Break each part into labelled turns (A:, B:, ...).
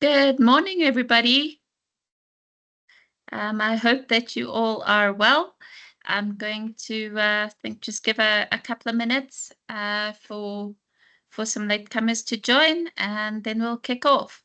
A: Good morning, everybody. I hope that you all are well. I'm going to just give a couple of minutes for some latecomers to join, and then we'll kick off.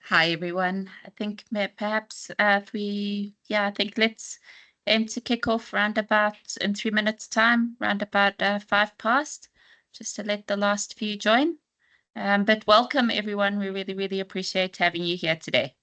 A: Hi, everyone. I think perhaps I think let's aim to kick off round about in 3 minutes' time, round about 5 past, just to let the last few join. But welcome, everyone. We really, really appreciate having you here today.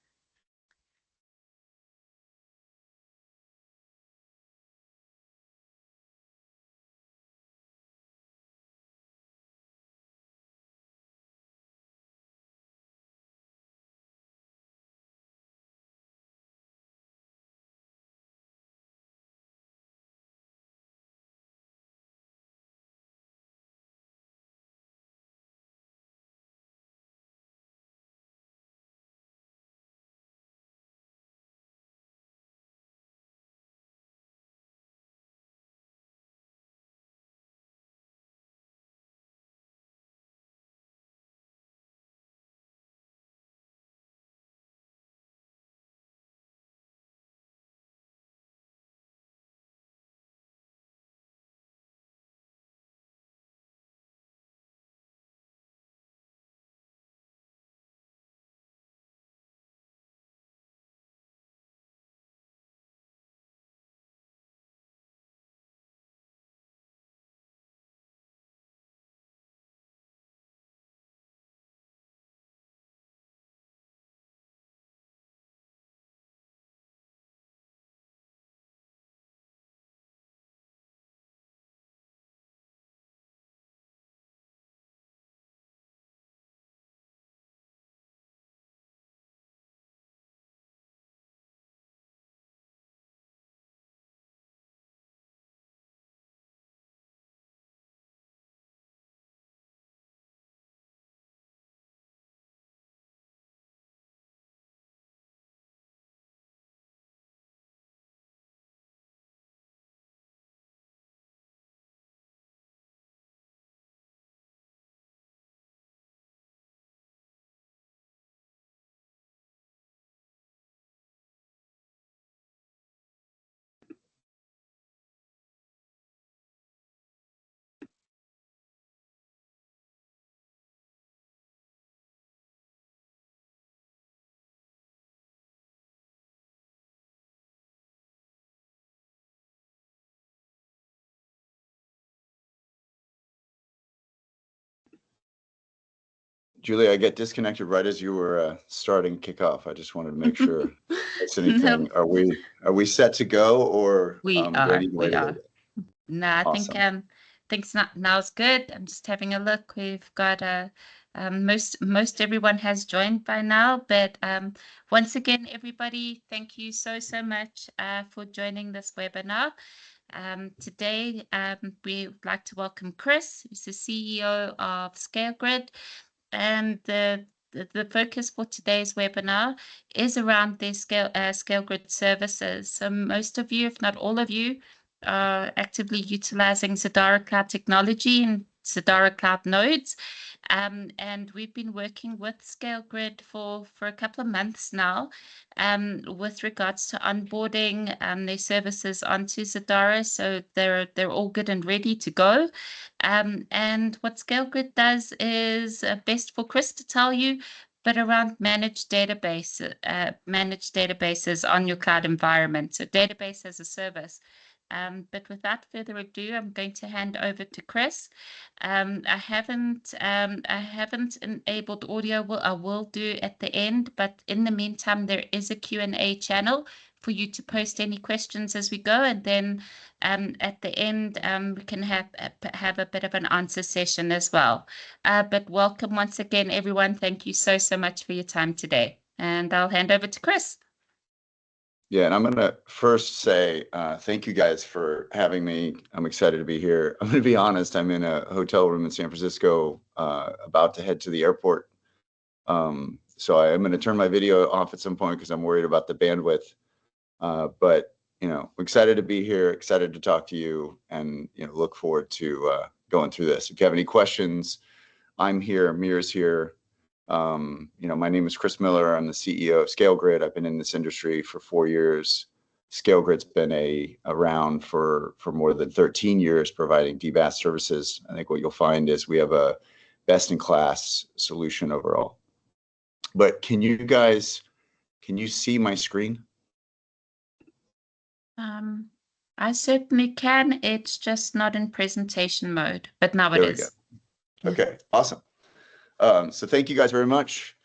B: Julie, I get disconnected right as you were starting kickoff. I just wanted to make sure that's anything.
A: No.
B: Are we set to go or
A: We
B: waiting
A: are.
B: a little bit?
A: No, I
B: Awesome.
A: think now's good. I'm just having a look. We've got most everyone has joined by now, but once again, everybody, thank you so much for joining this webinar. Today, we would like to welcome Chris, who's the CEO of ScaleGrid. And the focus for today's webinar is around their ScaleGrid services. So most of you, if not all of you, are actively utilizing Zadara Cloud technology and Zadara Cloud nodes. And we've been working with ScaleGrid for a couple of months now with regards to onboarding their services onto Zadara. So they're all good and ready to go. And what ScaleGrid does is best for Chris to tell you, but around managed databases on your cloud environment. So database as a service. But without further ado, I'm going to hand over to Chris. I haven't enabled audio. I will do at the end, but in the meantime, there is a Q&A channel for you to post any questions as we go, and then at the end we can have a bit of an answer session as well. But welcome once again, everyone. Thank you so much for your time today, and I'll hand over to Chris.
B: Yeah, and I'm going to first say thank you guys for having me. I'm excited to be here. I'm going to be honest, I'm in a hotel room in San Francisco about to head to the airport. So I'm going to turn my video off at some point because I'm worried about the bandwidth. But, you know, excited to be here, excited to talk to you, and, you know, look forward to going through this. If you have any questions, I'm here, Amir's here. You know, my name is Chris Miller. I'm the CEO of ScaleGrid. I've been in this industry for 4 years. ScaleGrid's been around for more than 13 years providing DBaaS services. I think what you'll find is we have a best-in-class solution overall. But can you see my screen?
A: I certainly can. It's just not in presentation mode, but now it is.
B: Go. Okay, awesome. So thank you guys very much.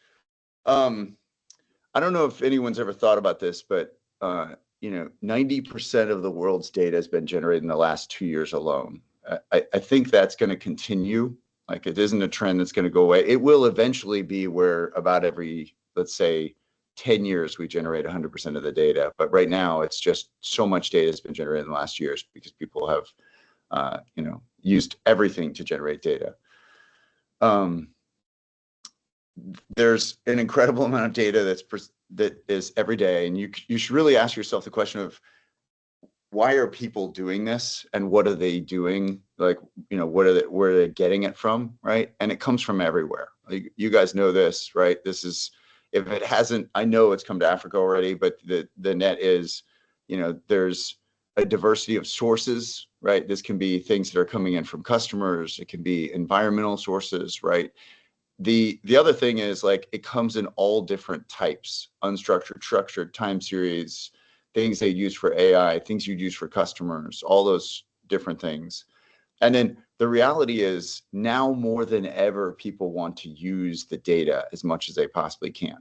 B: I don't know if anyone's ever thought about this, but you know, 90% of the world's data has been generated in the last 2 years alone. I think that's going to continue. Like, it isn't a trend that's going to go away. It will eventually be where about every, let's say, 10 years we generate 100% of the data. But right now, it's just so much data has been generated in the last years because people have, you know, used everything to generate data. There's an incredible amount of data that is every day, and you should really ask yourself the question of why are people doing this and what are they doing? Like, you know, where are they getting it from, right? And it comes from everywhere. Like, you guys know this, right? This is, if it hasn't, I know it's come to Africa already, but the net is, you know, there's a diversity of sources, right? This can be things that are coming in from customers. It can be environmental sources, right? The other thing is, like, it comes in all different types: unstructured, structured, time series, things they use for AI, things you'd use for customers, all those different things. And then the reality is, now more than ever, people want to use the data as much as they possibly can,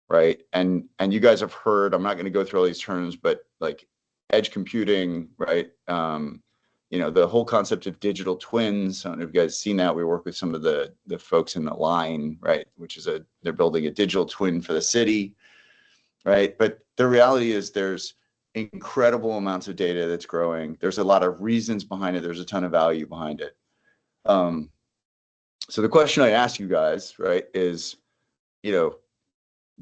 B: right? And you guys have heard, I'm not going to go through all these terms, but like edge computing, right? You know, the whole concept of digital twins. I don't know if you guys have seen that. We work with some of the folks in the line, right? Which is they're building a digital twin for the city, right? But the reality is there's incredible amounts of data that's growing. There's a lot of reasons behind it. There's a ton of value behind it. So the question I ask you guys, right, is, you know,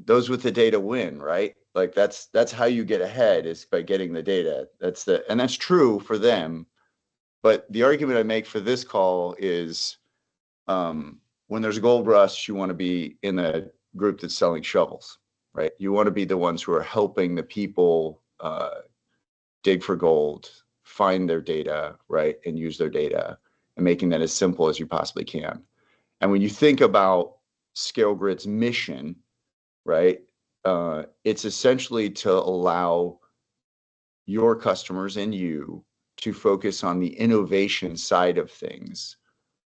B: those with the data win, right? Like, that's how you get ahead, is by getting the data. And that's true for them. But the argument I make for this call is, when there's a gold rush, you want to be in the group that's selling shovels, right? You want to be the ones who are helping the people dig for gold, find their data, right, and use their data, and making that as simple as you possibly can. And when you think about ScaleGrid's mission, right, it's essentially to allow your customers and you to focus on the innovation side of things,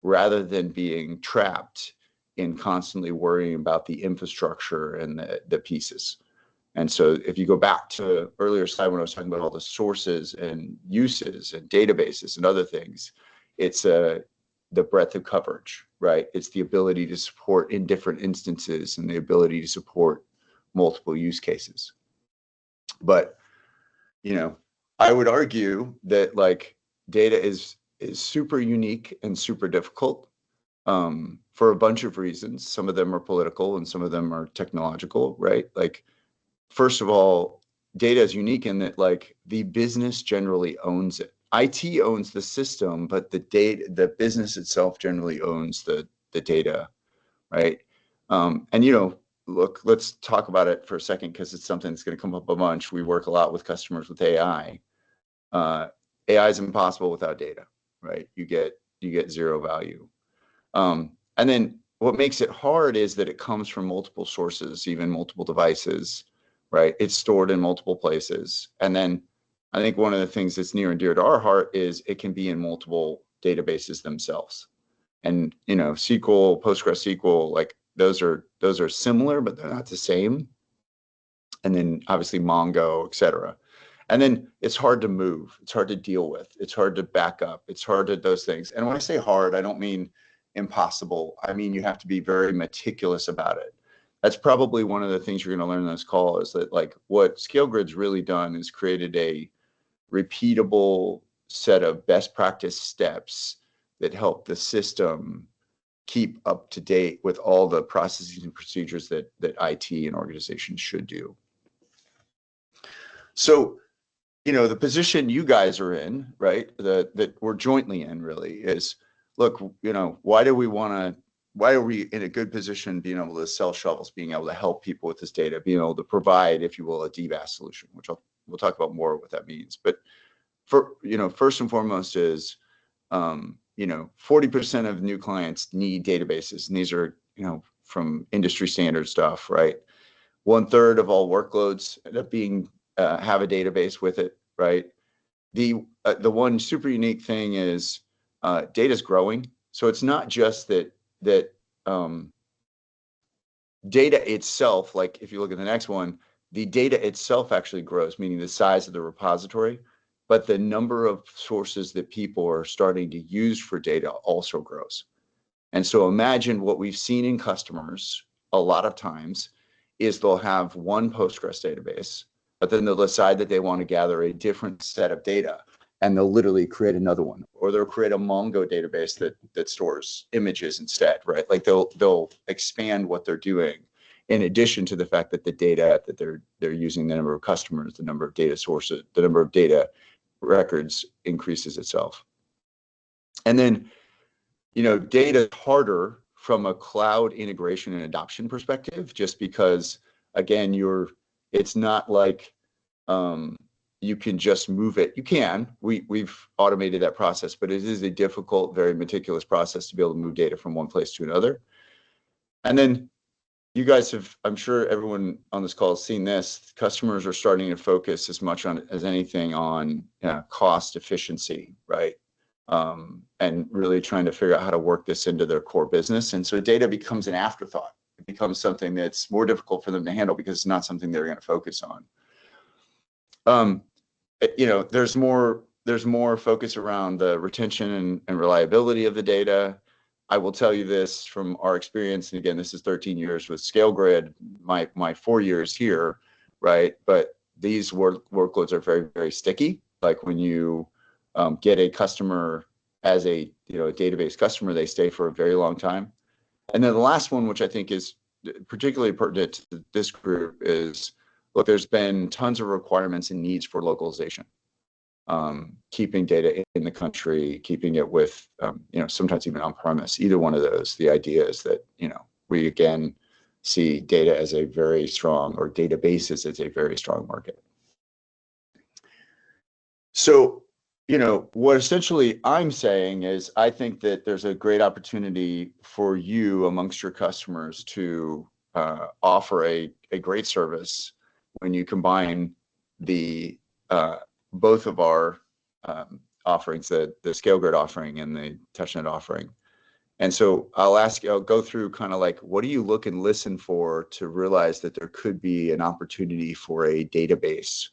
B: rather than being trapped in constantly worrying about the infrastructure and the pieces. And so if you go back to earlier slide when I was talking about all the sources and uses and databases and other things, it's the breadth of coverage, right? It's the ability to support in different instances and the ability to support multiple use cases. But, you know, I would argue that like data is super unique and super difficult for a bunch of reasons. Some of them are political and some of them are technological, right? Like, first of all, data is unique in that like the business generally owns it. IT owns the system, but the business itself generally owns the data, right? And look, let's talk about it for a second because it's something that's going to come up a bunch. We work a lot with customers with AI. AI is impossible without data, right? You get zero value. And then what makes it hard is that it comes from multiple sources, even multiple devices, right? It's stored in multiple places. And then I think one of the things that's near and dear to our heart is it can be in multiple databases themselves. And SQL, PostgreSQL, like those are similar, but they're not the same. And then obviously Mongo, et cetera. And then it's hard to move. It's hard to deal with. It's hard to back up. It's hard to those things. And when I say hard, I don't mean impossible. I mean, you have to be very meticulous about it. That's probably one of the things you're going to learn in this call is that like what ScaleGrid's really done is created a repeatable set of best practice steps that help the system keep up to date with all the processes and procedures that IT and organizations should do. So, the position you guys are in, right, that we're jointly in really is, look, why are we in a good position being able to sell shovels, being able to help people with this data, being able to provide, if you will, a DBaaS solution, which we'll talk about more what that means. But first and foremost is, 40% of new clients need databases, and these are, from industry standard stuff, right? 1/3 of all workloads end up being have a database with it, right? The one super unique thing is data is growing, so it's not just that data itself. Like if you look at the next one, the data itself actually grows, meaning the size of the repository, but the number of sources that people are starting to use for data also grows. And so imagine what we've seen in customers a lot of times is they'll have one Postgres database, but then they'll decide that they want to gather a different set of data, and they'll literally create another one, or they'll create a Mongo database that stores images instead, right? Like they'll expand what they're doing, in addition to the fact that the data that they're using, the number of customers, the number of data sources, the number of data records increases itself. And then, data is harder from a cloud integration and adoption perspective, just because, again, it's not like you can just move it. You can. We've automated that process, but it is a difficult, very meticulous process to be able to move data from one place to another. And then you guys have, I'm sure everyone on this call has seen this, customers are starting to focus as much on as anything on cost efficiency, right? And really trying to figure out how to work this into their core business. And so data becomes an afterthought. It becomes something that's more difficult for them to handle because it's not something they're going to focus on. There's more focus around the retention and reliability of the data. I will tell you this from our experience, and again, this is 13 years with ScaleGrid, my 4 years here, right? But these workloads are very, very sticky. Like when you get a customer as a database customer, they stay for a very long time. And then the last one, which I think is particularly pertinent to this group, is look, there's been tons of requirements and needs for localization. Keeping data in the country, keeping it with, sometimes even on premise, either one of those. The idea is that, we again see data as a very strong, or databases as a very strong market. So, what essentially I'm saying is I think that there's a great opportunity for you amongst your customers to offer a great service when you combine the both of our offerings, the ScaleGrid offering and the TouchNet offering. And so I'll go through kind of like, what do you look and listen for to realize that there could be an opportunity for a database,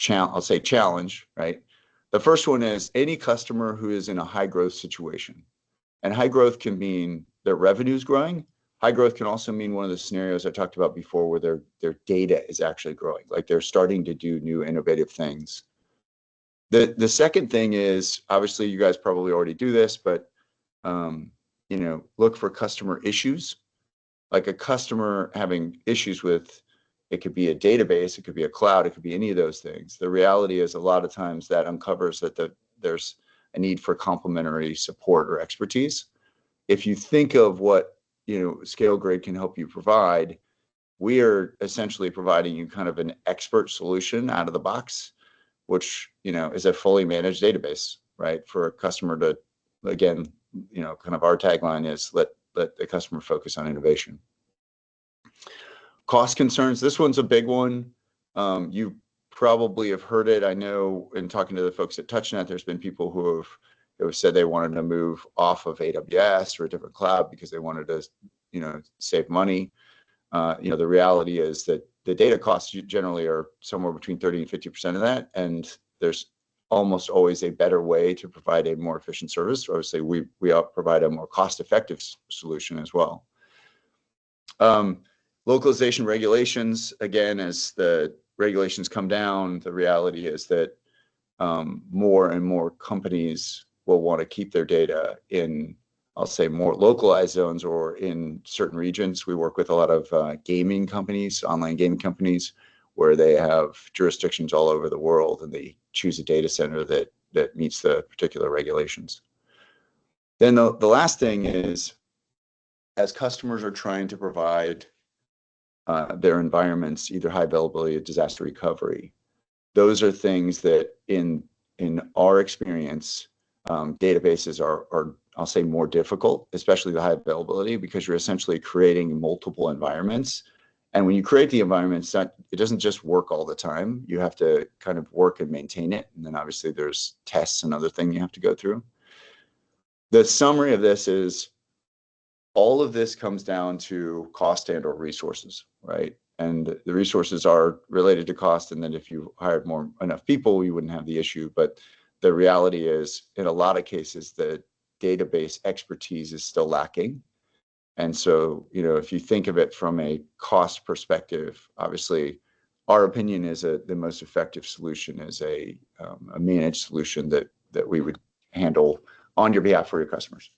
B: I'll say challenge, right? The first one is any customer who is in a high growth situation. And high growth can mean their revenue is growing, High growth can also mean one of the scenarios I talked about before where their data is actually growing, like they're starting to do new innovative things. The second thing is, obviously you guys probably already do this, but look for customer issues. Like a customer having issues with, it could be a database, it could be a cloud, it could be any of those things. The reality is a lot of times that uncovers that there's a need for complementary support or expertise. If you think of what ScaleGrid can help you provide, we are essentially providing you kind of an expert solution out of the box, which is a fully managed database, right? For a customer to, again, kind of our tagline is let the customer focus on innovation. Cost concerns. This one's a big one. You probably have heard it. I know in talking to the folks at TouchNet, there's been people who have said they wanted to move off of AWS or a different cloud because they wanted to, save money. The reality is that the data costs generally are somewhere between 30 and 50% of that, and there's almost always a better way to provide a more efficient service. Obviously, we provide a more cost-effective solution as well. Localization regulations, again, as the regulations come down, the reality is that more and more companies will want to keep their data in, I'll say, more localized zones or in certain regions. We work with a lot of gaming companies, online gaming companies, where they have jurisdictions all over the world, and they choose a data center that meets the particular regulations. Then the last thing is, as customers are trying to provide their environments, either high availability or disaster recovery, those are things that in our experience, databases are, I'll say, more difficult, especially the high availability, because you're essentially creating multiple environments. And when you create the environments, it doesn't just work all the time. You have to kind of work and maintain it. And then obviously there's tests and other things you have to go through. The summary of this is all of this comes down to cost and or resources, right? And the resources are related to cost. And then if you hired enough people, you wouldn't have the issue. But the reality is, in a lot of cases, the database expertise is still lacking. And so, if you think of it from a cost perspective, obviously, our opinion is the most effective solution is a managed solution that we would handle on your behalf for your customers.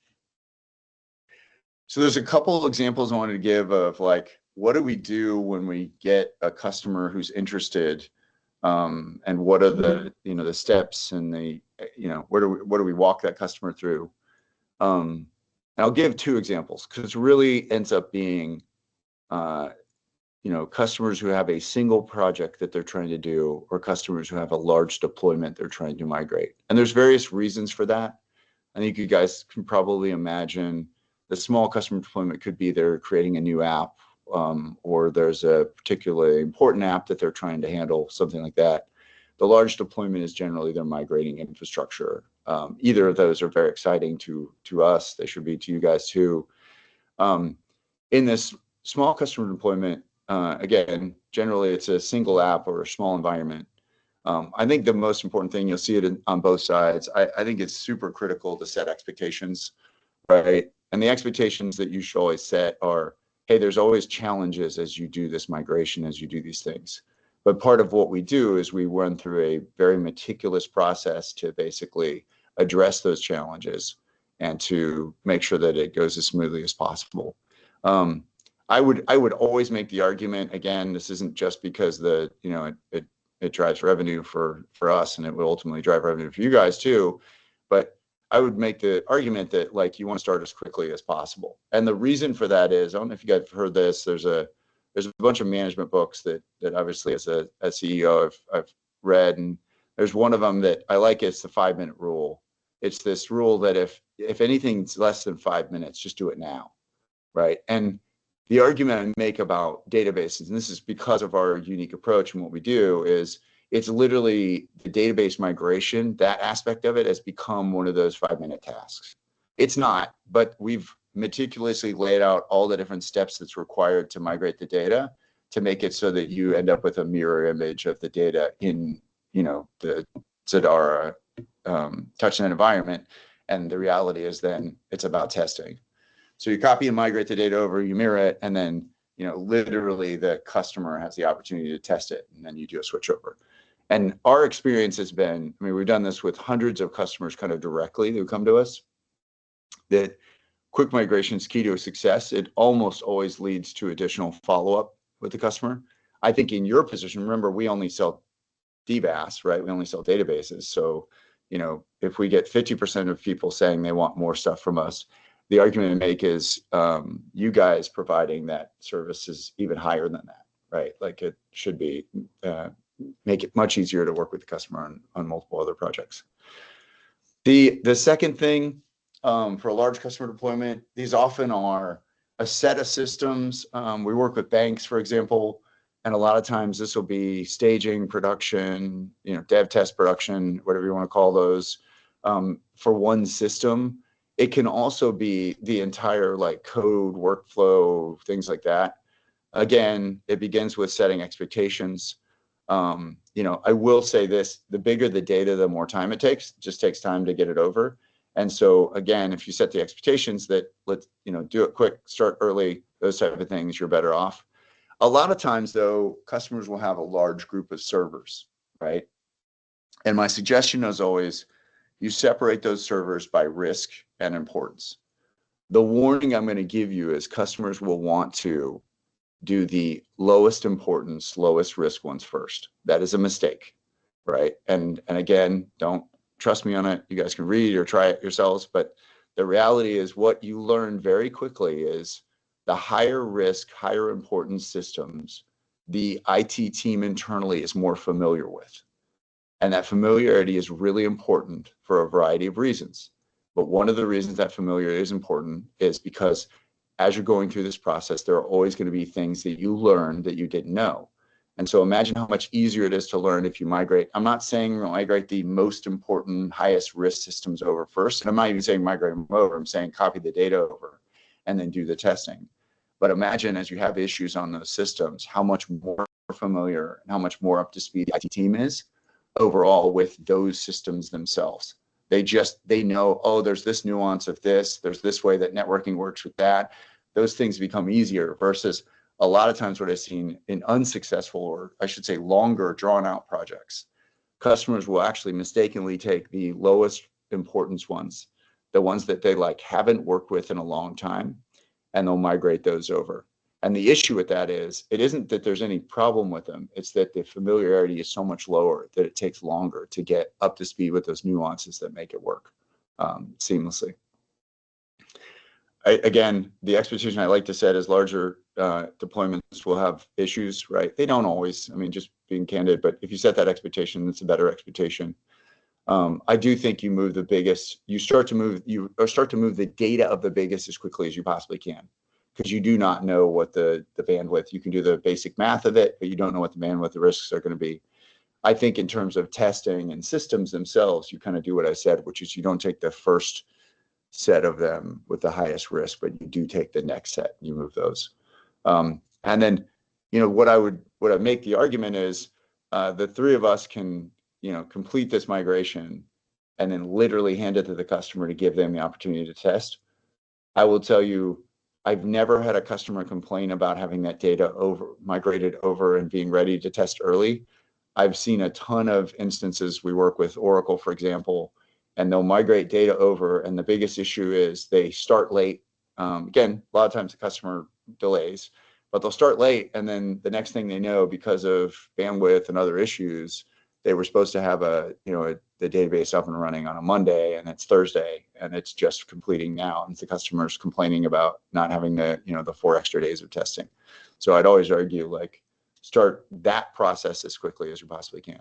B: So there's a couple of examples I wanted to give of like, what do we do when we get a customer who's interested, and what are the the steps and what do we walk that customer through? And I'll give two examples because it really ends up being, customers who have a single project that they're trying to do, or customers who have a large deployment they're trying to migrate. And there's various reasons for that. I think you guys can probably imagine the small customer deployment could be they're creating a new app, or there's a particularly important app that they're trying to handle, something like that. The large deployment is generally they're migrating infrastructure. Either of those are very exciting to us. They should be to you guys too. In this small customer deployment, again, generally it's a single app or a small environment. I think the most important thing, you'll see it on both sides. I think it's super critical to set expectations, right? And the expectations that you should always set are, hey, there's always challenges as you do this migration, as you do these things. But part of what we do is we run through a very meticulous process to basically address those challenges and to make sure that it goes as smoothly as possible. I would always make the argument, again, this isn't just because it drives revenue for us, and it will ultimately drive revenue for you guys too. But I would make the argument that like you want to start as quickly as possible. And the reason for that is, I don't know if you guys have heard this, there's a bunch of management books that obviously as a CEO I've read, and there's one of them that I like. It's the 5-minute rule. It's this rule that if anything's less than 5 minutes, just do it now, right? And the argument I make about databases, and this is because of our unique approach and what we do, is it's literally the database migration. That aspect of it has become one of those 5-minute tasks. It's not, but we've meticulously laid out all the different steps that's required to migrate the data to make it so that you end up with a mirror image of the data in the Zadara TouchNet environment. And the reality is then it's about testing. So you copy and migrate the data over, you mirror it, and then, you know, literally the customer has the opportunity to test it, and then you do a switch over. And our experience has been, I mean, we've done this with hundreds of customers kind of directly who come to us, that quick migration is key to success. It almost always leads to additional follow-up with the customer. I think in your position, remember, we only sell DBaaS, right? We only sell databases. So, you know, if we get 50% of people saying they want more stuff from us, the argument to make is you guys providing that service is even higher than that, right? Like it should be, make it much easier to work with the customer on multiple other projects. The second thing, for a large customer deployment, these often are a set of systems. We work with banks, for example, and a lot of times this will be staging, production, you know, dev, test, production, whatever you want to call those, for one system. It can also be the entire like code, workflow, things like that. Again, it begins with setting expectations. You know, I will say this, the bigger the data, the more time it takes. It just takes time to get it over. And so again, if you set the expectations that let's, you know, do it quick, start early, those type of things, you're better off. A lot of times though, customers will have a large group of servers, right? And my suggestion is always, you separate those servers by risk and importance. The warning I'm going to give you is customers will want to do the lowest importance, lowest risk ones first. That is a mistake, right? And again, don't trust me on it. You guys can read or try it yourselves, but the reality is what you learn very quickly is the higher risk, higher importance systems, the IT team internally is more familiar with. And that familiarity is really important for a variety of reasons. But one of the reasons that familiarity is important is because as you're going through this process, there are always going to be things that you learn that you didn't know. And so imagine how much easier it is to learn if you migrate. I'm not saying migrate the most important, highest risk systems over first. And I'm not even saying migrate them over. I'm saying copy the data over and then do the testing. But imagine as you have issues on those systems, how much more familiar and how much more up to speed the IT team is overall with those systems themselves. They know, oh, there's this nuance of this, there's this way that networking works with that. Those things become easier versus a lot of times what I've seen in unsuccessful, or I should say longer drawn out projects, customers will actually mistakenly take the lowest importance ones, the ones that they like haven't worked with in a long time, and they'll migrate those over. And the issue with that is, it isn't that there's any problem with them, it's that the familiarity is so much lower that it takes longer to get up to speed with those nuances that make it work seamlessly. Again, the expectation I like to set is larger deployments will have issues, right? They don't always, I mean, just being candid, but if you set that expectation, it's a better expectation. I do think you move the biggest, you start to move the data of the biggest as quickly as you possibly can, because you do not know what the bandwidth, you can do the basic math of it, but you don't know what the bandwidth, the risks are going to be. I think in terms of testing and systems themselves, you kind of do what I said, which is you don't take the first set of them with the highest risk, but you do take the next set, you move those. And then, you know, what I make the argument is the three of us can, you know, complete this migration and then literally hand it to the customer to give them the opportunity to test. I will tell you, I've never had a customer complain about having that data migrated over and being ready to test early. I've seen a ton of instances. We work with Oracle, for example, and they'll migrate data over, and the biggest issue is they start late. Again, a lot of times the customer delays, but they'll start late, and then the next thing they know, because of bandwidth and other issues, they were supposed to have the database up and running on a Monday, and it's Thursday, and it's just completing now, and the customer's complaining about not having the 4 extra days of testing. So I'd always argue, like, start that process as quickly as you possibly can.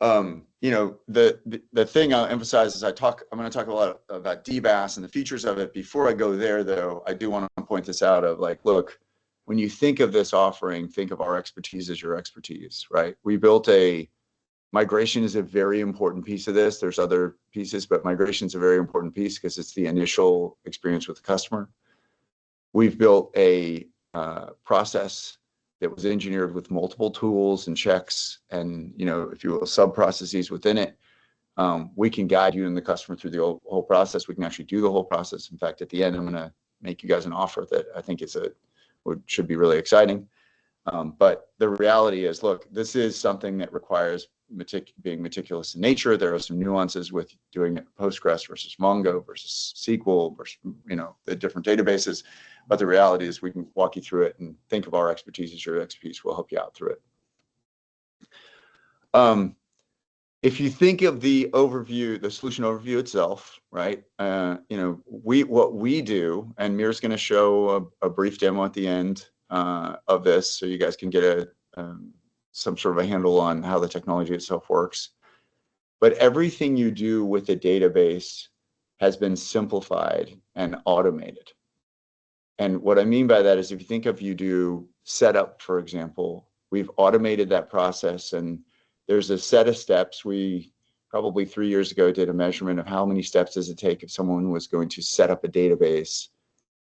B: The thing I'll emphasize is I'm going to talk a lot about DBaaS and the features of it. Before I go there, though, I do want to point this out of, like, look, when you think of this offering, think of our expertise as your expertise, right? We built migration is a very important piece of this. There's other pieces, but migration is a very important piece because it's the initial experience with the customer. We've built a process that was engineered with multiple tools and checks and, if you will, sub processes within it. We can guide you and the customer through the whole process. We can actually do the whole process. In fact, at the end, I'm going to make you guys an offer that I think should be really exciting. But the reality is, look, this is something that requires being meticulous in nature. There are some nuances with doing it Postgres versus Mongo versus SQL versus, the different databases. But the reality is we can walk you through it and think of our expertise as your expertise. We'll help you out through it. If you think of the overview, the solution overview itself, right? What we do, and Mir's going to show a brief demo at the end of this, so you guys can get some sort of a handle on how the technology itself works. But everything you do with the database has been simplified and automated. And what I mean by that is, if you think of you do setup, for example, we've automated that process, and there's a set of steps. We probably 3 years ago did a measurement of how many steps does it take if someone was going to set up a database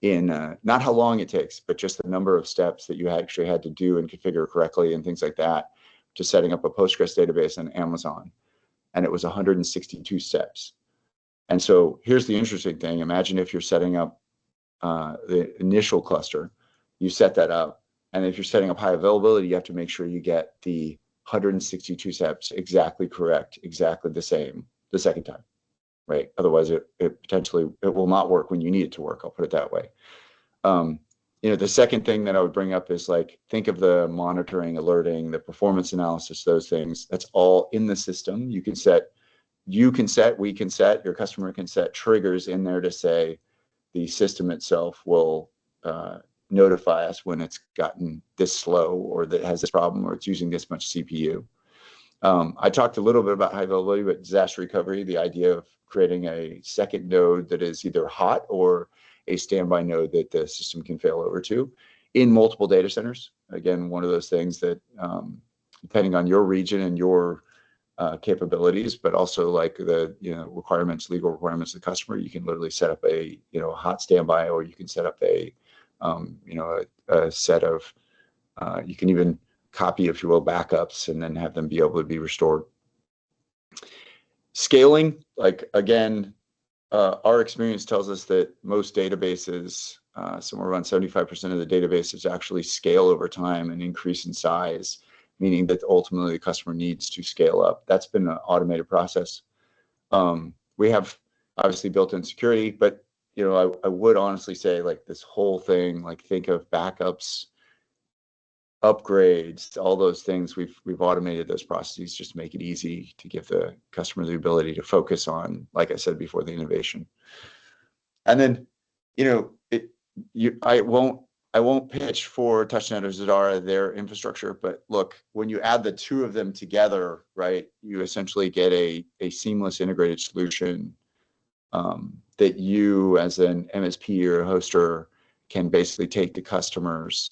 B: in, not how long it takes, but just the number of steps that you actually had to do and configure correctly and things like that, to setting up a Postgres database on Amazon. And it was 162 steps. And so here's the interesting thing. Imagine if you're setting up the initial cluster, you set that up. And if you're setting up high availability, you have to make sure you get the 162 steps exactly correct, exactly the same the second time, right? Otherwise, it will not work when you need it to work. I'll put it that way. The second thing that I would bring up is, like, think of the monitoring, alerting, the performance analysis, those things. That's all in the system. We can set, your customer can set triggers in there to say the system itself will notify us when it's gotten this slow, or that has this problem, or it's using this much CPU. I talked a little bit about high availability, but disaster recovery, the idea of creating a second node that is either hot or a standby node that the system can fail over to in multiple data centers. Again, one of those things that, depending on your region and your capabilities, but also like the requirements, legal requirements of the customer, you can literally set up a hot standby, or you can set up a set of, you can even copy, if you will, backups, and then have them be able to be restored. Scaling, like, again, our experience tells us that most databases, somewhere around 75% of the databases actually scale over time and increase in size, meaning that ultimately the customer needs to scale up. That's been an automated process. We have obviously built-in security, but I would honestly say, like, this whole thing, like, think of backups, upgrades, all those things. We've automated those processes just to make it easy to give the customer the ability to focus on, like I said before, the innovation. And then, I won't pitch for TouchNet or Zadara their infrastructure, but look, when you add the two of them together, right, you essentially get a seamless integrated solution that you, as an MSP or a hoster, can basically take to customers.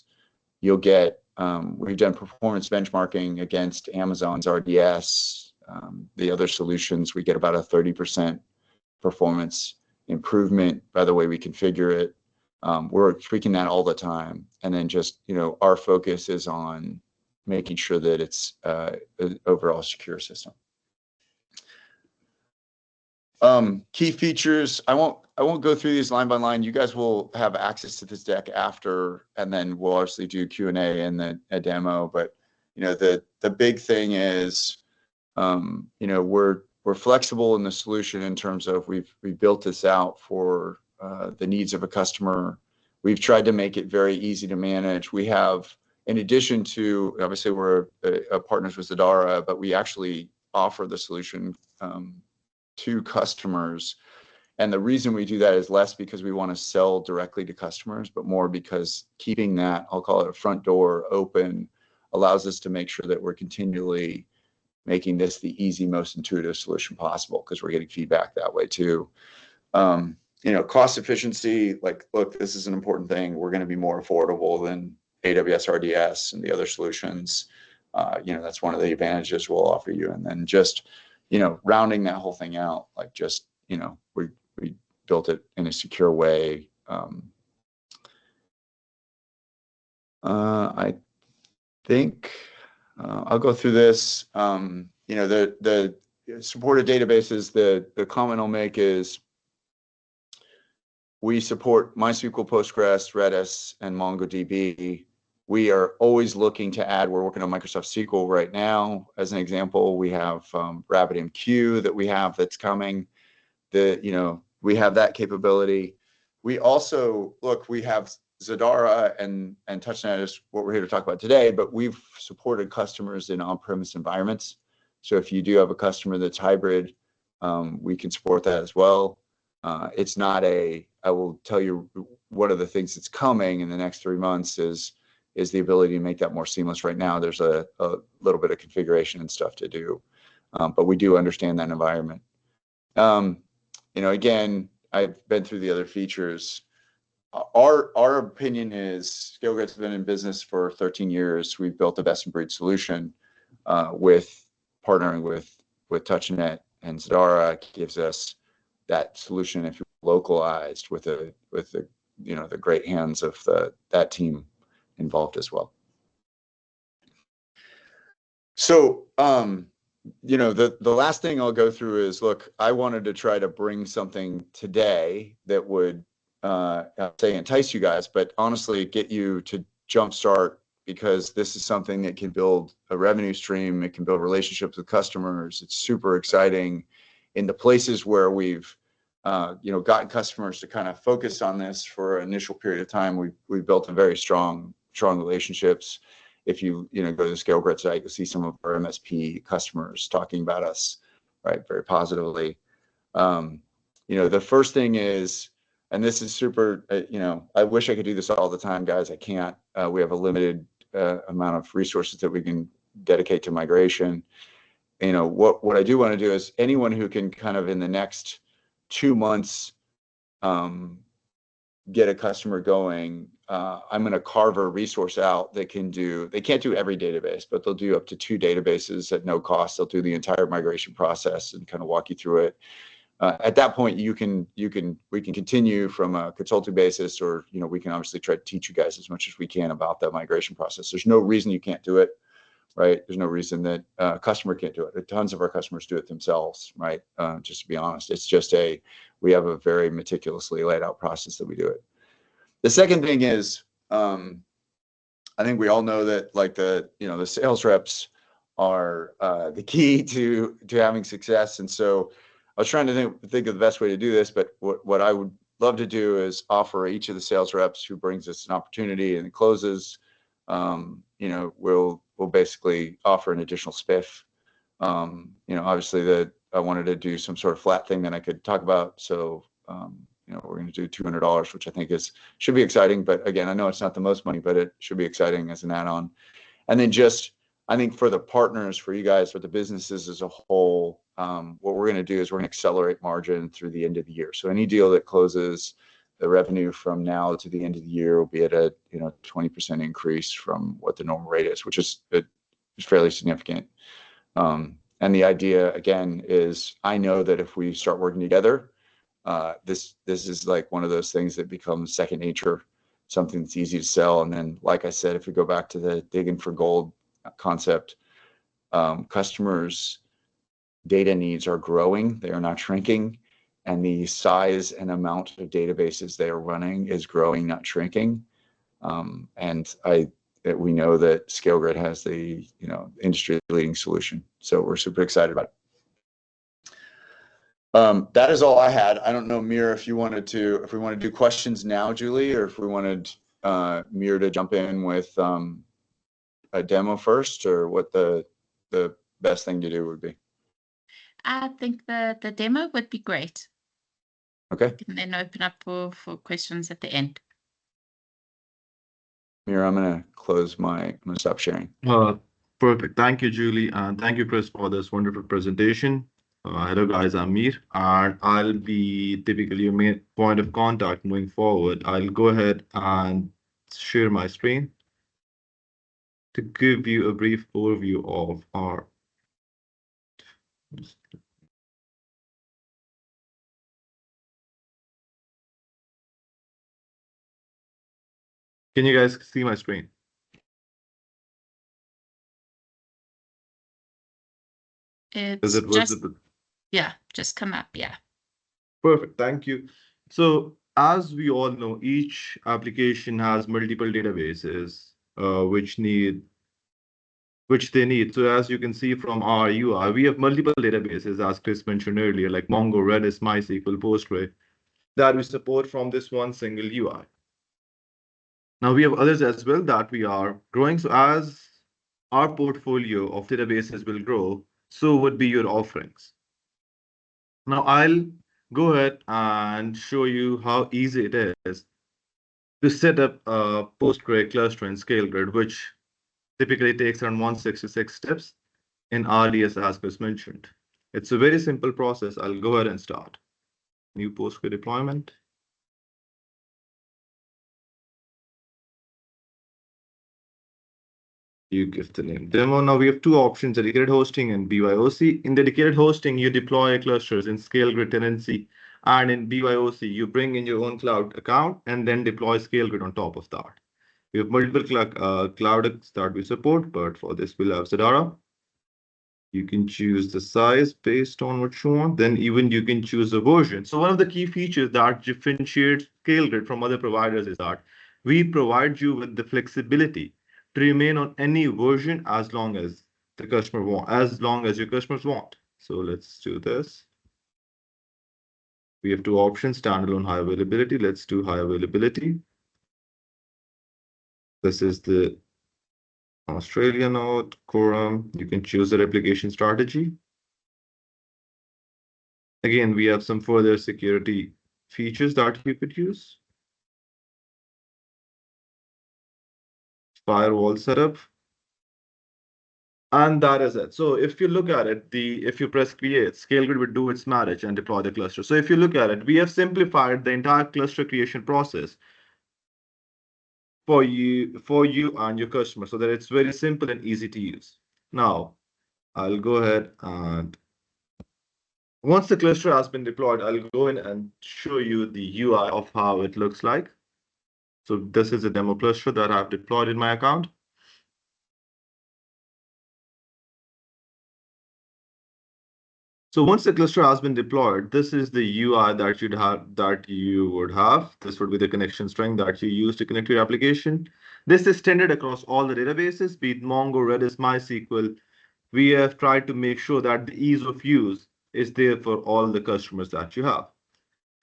B: You'll get, we've done performance benchmarking against Amazon's RDS, the other solutions. We get about a 30% performance improvement by the way we configure it. We're tweaking that all the time. And then just, our focus is on making sure that it's an overall secure system. Key features. I won't go through these line by line. You guys will have access to this deck after, and then we'll obviously do Q&A and a demo. But the big thing is, we're flexible in the solution in terms of we've built this out for the needs of a customer. We've tried to make it very easy to manage. We have, in addition to, obviously we're partners with Zadara, but we actually offer the solution to customers. And the reason we do that is less because we want to sell directly to customers, but more because keeping that, I'll call it a front door, open, allows us to make sure that we're continually making this the easy, most intuitive solution possible, because we're getting feedback that way too. Cost efficiency, like, look, this is an important thing. We're going to be more affordable than AWS RDS and the other solutions. That's one of the advantages we'll offer you. And then just, rounding that whole thing out, like, just, we built it in a secure way. I think I'll go through this. The supported databases, the comment I'll make is we support MySQL, Postgres, Redis, and MongoDB. We are always looking to add. We're working on Microsoft SQL right now. As an example, we have RabbitMQ that we have that's coming. We have that capability. We also, look, we have Zadara and TouchNet is what we're here to talk about today, but we've supported customers in on-premise environments. So if you do have a customer that's hybrid, we can support that as well. It's not I will tell you, one of the things that's coming in the next 3 months is the ability to make that more seamless. Right now, there's a little bit of configuration and stuff to do, but we do understand that environment. Again, I've been through the other features. Our opinion is ScaleGrid's been in business for 13 years. We've built a best-in-breed solution with partnering with TouchNet, and Zadara gives us that solution if you're localized with the great hands of that team involved as well. So the last thing I'll go through is, look, I wanted to try to bring something today that would say entice you guys, but honestly get you to jumpstart, because this is something that can build a revenue stream. It can build relationships with customers. It's super exciting. In the places where we've gotten customers to kind of focus on this for an initial period of time, we've built a very strong relationships. If you go to the ScaleGrid site, you'll see some of our MSP customers talking about us, right, very positively. The first thing is, and this is super, I wish I could do this all the time, guys. I can't. We have a limited amount of resources that we can dedicate to migration. What I do want to do is anyone who can kind of in the next 2 months get a customer going, I'm going to carve a resource out that they can't do every database, but they'll do up to 2 databases at no cost. They'll do the entire migration process and kind of walk you through it. At that point, we can continue from a consulting basis, or we can obviously try to teach you guys as much as we can about that migration process. There's no reason you can't do it, right? There's no reason that a customer can't do it. Tons of our customers do it themselves, right? Just to be honest, it's just we have a very meticulously laid out process that we do it. The second thing is, I think we all know that the sales reps are the key to having success. And so I was trying to think of the best way to do this, but what I would love to do is offer each of the sales reps who brings us an opportunity and it closes, we'll basically offer an additional spiff. Obviously I wanted to do some sort of flat thing that I could talk about. So, we're going to do $200, which I think should be exciting. But again, I know it's not the most money, but it should be exciting as an add-on. And then I think for the partners, for you guys, for the businesses as a whole, what we're going to do is we're going to accelerate margin through the end of the year. So any deal that closes, the revenue from now to the end of the year will be at a 20% increase from what the normal rate is, which is fairly significant. And the idea again is, I know that if we start working together, this is like one of those things that becomes second nature, something that's easy to sell. And then, like I said, if we go back to the digging for gold concept, customers' data needs are growing, they are not shrinking, and the size and amount of databases they are running is growing, not shrinking. And we know that ScaleGrid has the industry-leading solution, so we're super excited about it. That is all I had. I don't know, Mir, if we want to do questions now, Julie, or if we wanted Mir to jump in with a demo first, or what the best thing to do would be.
A: I think the demo would be great.
B: Okay.
A: And then open up for questions at the end.
B: Mir, I'm going to stop sharing.
C: Perfect. Thank you, Julie. And thank you, Chris, for this wonderful presentation. Hello, guys. I'm Mir, and I'll be typically your main point of contact moving forward. I'll go ahead and share my screen to give you a brief overview of our. Can you guys see my screen? Is
A: It's
C: it
A: just,
C: visible?
A: yeah, just come up. Yeah.
C: Perfect. Thank you. So as we all know, each application has multiple databases which they need. So as you can see from our UI, we have multiple databases, as Chris mentioned earlier, like Mongo, Redis, MySQL, Postgre, that we support from this one single UI. Now we have others as well that we are growing. So as our portfolio of databases will grow, so would be your offerings. Now I'll go ahead and show you how easy it is to set up a Postgre cluster in ScaleGrid, which typically takes around 166 steps in RDS, as Chris mentioned. It's a very simple process. I'll go ahead and start. New Postgre deployment. You give the name demo. Now we have two options, dedicated hosting and BYOC. In dedicated hosting, you deploy clusters in ScaleGrid tenancy, and in BYOC, you bring in your own cloud account and then deploy ScaleGrid on top of that. We have multiple clouds that we support, but for this, we'll have Zadara. You can choose the size based on what you want. Then even you can choose a version. So one of the key features that differentiates ScaleGrid from other providers is that we provide you with the flexibility to remain on any version as long as the customer want, as long as your customers want. So let's do this. We have two options, standalone, high availability. Let's do high availability. This is the Australia node, quorum. You can choose the replication strategy. Again, we have some further security features that you could use. Firewall setup. And that is it. So if you look at it, if you press create, ScaleGrid would do its marriage and deploy the cluster. So if you look at it, we have simplified the entire cluster creation process for you and your customer so that it's very simple and easy to use. Now, I'll go ahead and once the cluster has been deployed, I'll go in and show you the UI of how it looks like. So this is a demo cluster that I've deployed in my account. So once the cluster has been deployed, this is the UI that you would have. This would be the connection string that you use to connect your application. This is standard across all the databases, be it Mongo, Redis, MySQL. We have tried to make sure that the ease of use is there for all the customers that you have.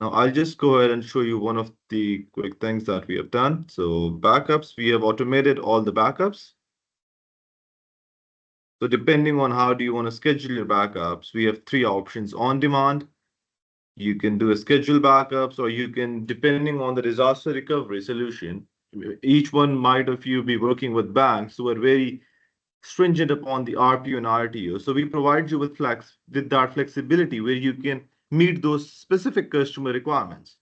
C: Now I'll just go ahead and show you one of the quick things that we have done. So backups, we have automated all the backups. So depending on how do you want to schedule your backups, we have three options: on demand. You can do a schedule backups, or you can, depending on the disaster recovery solution, each one might of you be working with banks who are very stringent upon the RPO and RTO. So we provide you with that flexibility where you can meet those specific customer requirements.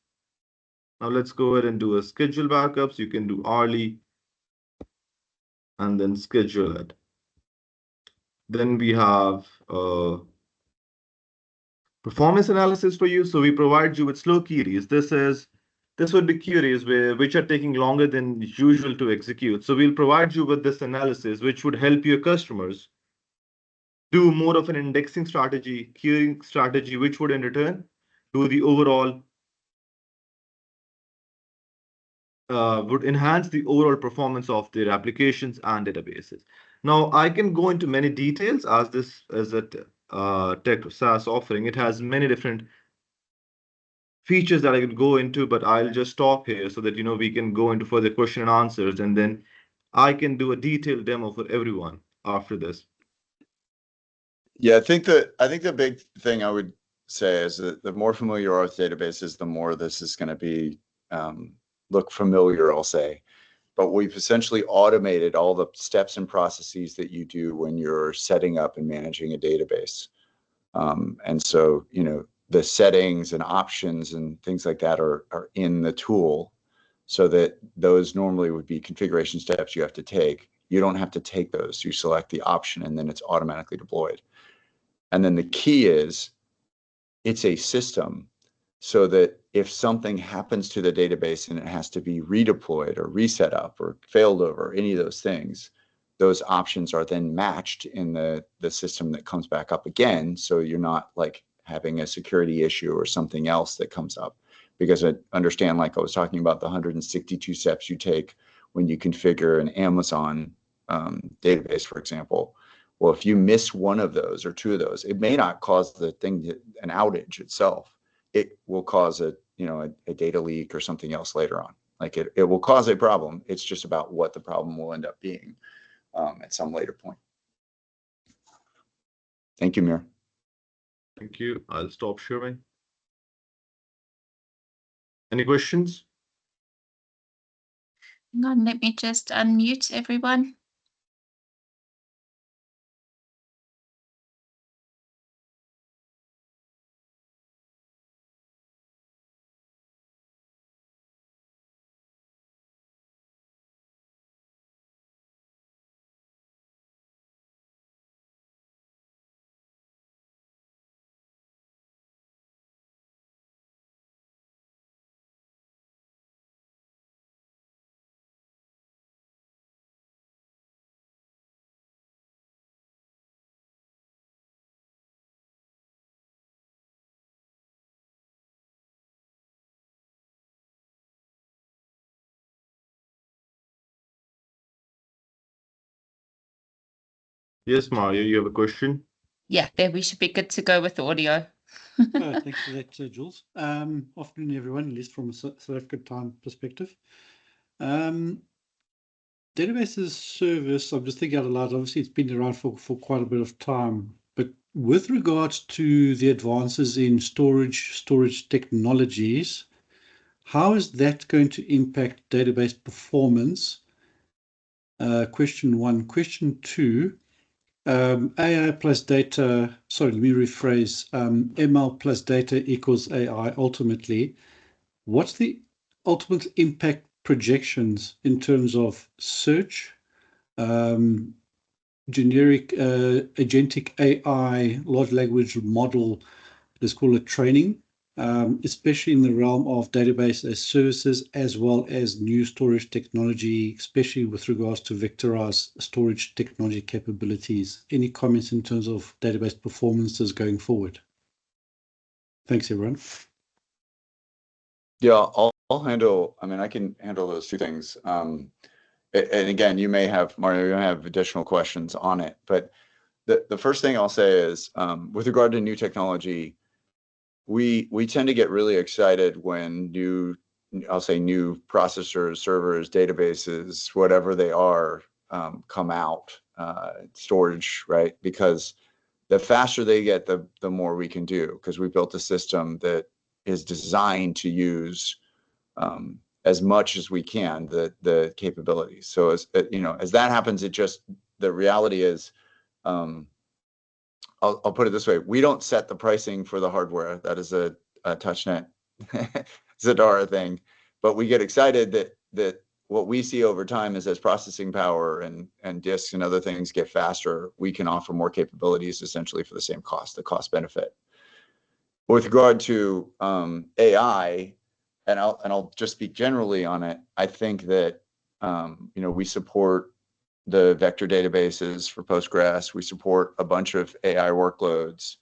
C: Now let's go ahead and do a schedule backups. You can do hourly and then schedule it. Then we have performance analysis for you. So we provide you with slow queries. This would be queries which are taking longer than usual to execute. So we'll provide you with this analysis, which would help your customers do more of an indexing strategy, queuing strategy, which would in return do the overall would enhance the overall performance of their applications and databases. Now, I can go into many details as this is a tech SaaS offering. It has many different features that I could go into, but I'll just stop here so that we can go into further question and answers, and then I can do a detailed demo for everyone after this.
B: Yeah, I think the big thing I would say is that the more familiar you are with databases, the more this is going to be look familiar, I'll say. But we've essentially automated all the steps and processes that you do when you're setting up and managing a database. And so, the settings and options and things like that are in the tool, so that those normally would be configuration steps you have to take. You don't have to take those. You select the option and then it's automatically deployed. And then the key is it's a system, so that if something happens to the database and it has to be redeployed or reset up or failed over, any of those things those options are then matched in the system that comes back up again. So you're not like having a security issue or something else that comes up. Because I understand, like I was talking about, the 162 steps you take when you configure an Amazon database, for example. Well, if you miss one of those or two of those, it may not cause the thing an outage itself. It will cause a data leak or something else later on. Like it will cause a problem. It's just about what the problem will end up being at some later point. Thank you, Mir.
C: Thank you. I'll stop sharing. Any questions?
A: Hang on, let me just unmute everyone.
C: Yes, Mario, you have a question?
A: Yeah, there we should be good to go with audio.
D: Thanks for that, Jules. Afternoon, everyone, at least from a South African time perspective. Database as a service, I'm just thinking out loud, obviously it's been around for quite a bit of time, but with regards to the advances in storage technologies, how is that going to impact database performance? Question one. Question two, AI plus data, sorry, let me rephrase, ML plus data equals AI ultimately. What's the ultimate impact projections in terms of search, generic agentic AI, large language model, let's call it training, especially in the realm of database as services, as well as new storage technology, especially with regards to vectorized storage technology capabilities? Any comments in terms of database performances going forward? Thanks, everyone.
B: Yeah, I'll handle, I mean, I can handle those two things. And again, Mario, you may have additional questions on it, but the first thing I'll say is, with regard to new technology, we tend to get really excited when new processors, servers, databases, whatever they are, come out, storage, right? Because the faster they get, the more we can do, because we built a system that is designed to use as much as we can the capabilities. So as that happens, the reality is, I'll put it this way: we don't set the pricing for the hardware. That is a TouchNet Zadara thing, but we get excited that what we see over time is, as processing power and disks and other things get faster, we can offer more capabilities essentially for the same cost, the cost benefit. With regard to AI, and I'll just speak generally on it, I think that we support the vector databases for Postgres. We support a bunch of AI workloads.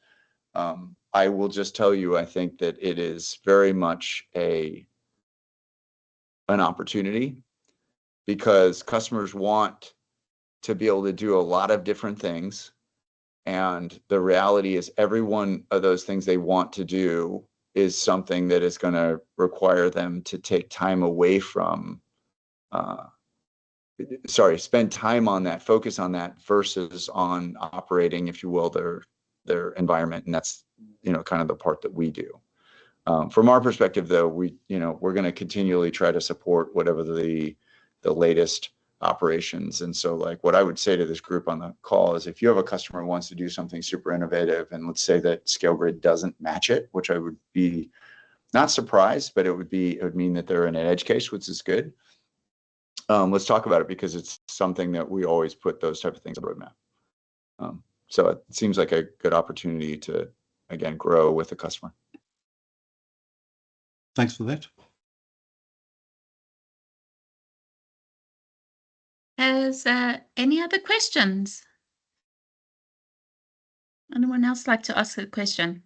B: I will just tell you, I think that it is very much an opportunity, because customers want to be able to do a lot of different things. And the reality is, every one of those things they want to do is something that is going to require them to take time away from, spend time on that, focus on that, versus on operating, if you will, their environment. And that's, kind of the part that we do. From our perspective, though, we're going to continually try to support whatever the latest operations. And so, like, what I would say to this group on the call is, if you have a customer who wants to do something super innovative, and let's say that ScaleGrid doesn't match it, which I would be not surprised, but it would mean that they're in an edge case, which is good. Let's talk about it, because it's something that we always put those type of things on the roadmap. So it seems like a good opportunity to, again, grow with the customer.
D: Thanks for that.
A: was any other questions? Anyone else like to ask a question?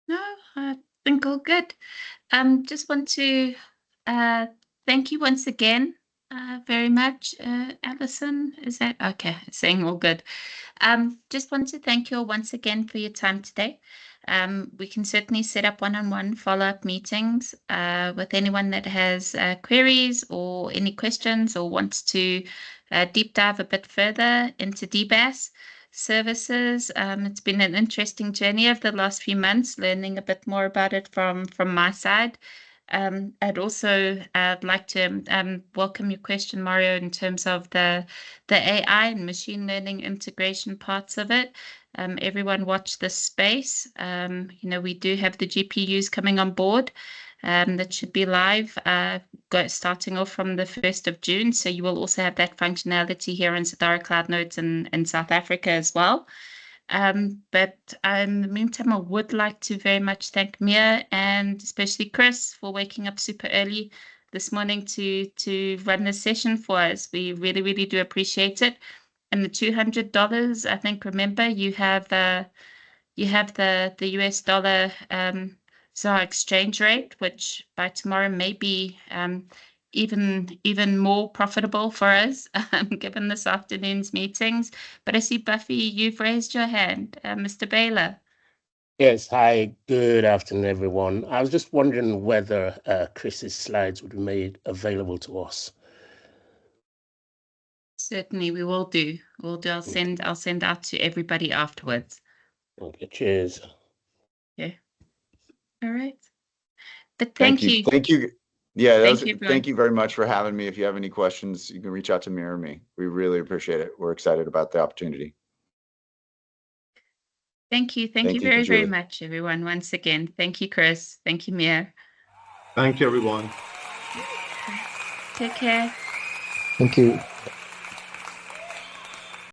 A: No, I think all good. Just want to thank you once again very much. Alison, is that okay? Saying all good. Just want to thank you all once again for your time today. We can certainly set up one-on-one follow-up meetings with anyone that has queries or any questions or wants to deep dive a bit further into DBaaS services. It's been an interesting journey over the last few months, learning a bit more about it from my side. I'd also like to welcome your question, Mario, in terms of the AI and machine learning integration parts of it. Everyone watch this space. We do have the GPUs coming on board that should be live starting off from the 1st of June. So you will also have that functionality here in Zadara Cloud Nodes in South Africa as well. But in the meantime, I would like to very much thank Mia and especially Chris for waking up super early this morning to run this session for us. We really, really do appreciate it. And the $200, I think, remember, you have the US dollar ZAR exchange rate, which by tomorrow may be even more profitable for us, given this afternoon's meetings. But I see, Buffy, you've raised your hand. Mr. Baylor.
E: Yes, hi, good afternoon, everyone. I was just wondering whether Chris's slides would be made available to us.
A: Certainly, we will do. We'll do. I'll send out to everybody afterwards.
E: Okay, cheers.
A: Yeah. All right. But thank you.
B: Thank you. Yeah,
A: Thank
B: thank you very much for having me. If you have any questions, you can reach out to me or me. We really appreciate it. We're excited about the opportunity.
A: Thank you. Thank you very, very much, everyone. Once again, thank you, Chris. Thank you, Mia.
C: Thank you, everyone.
A: Take care.
F: Thank you.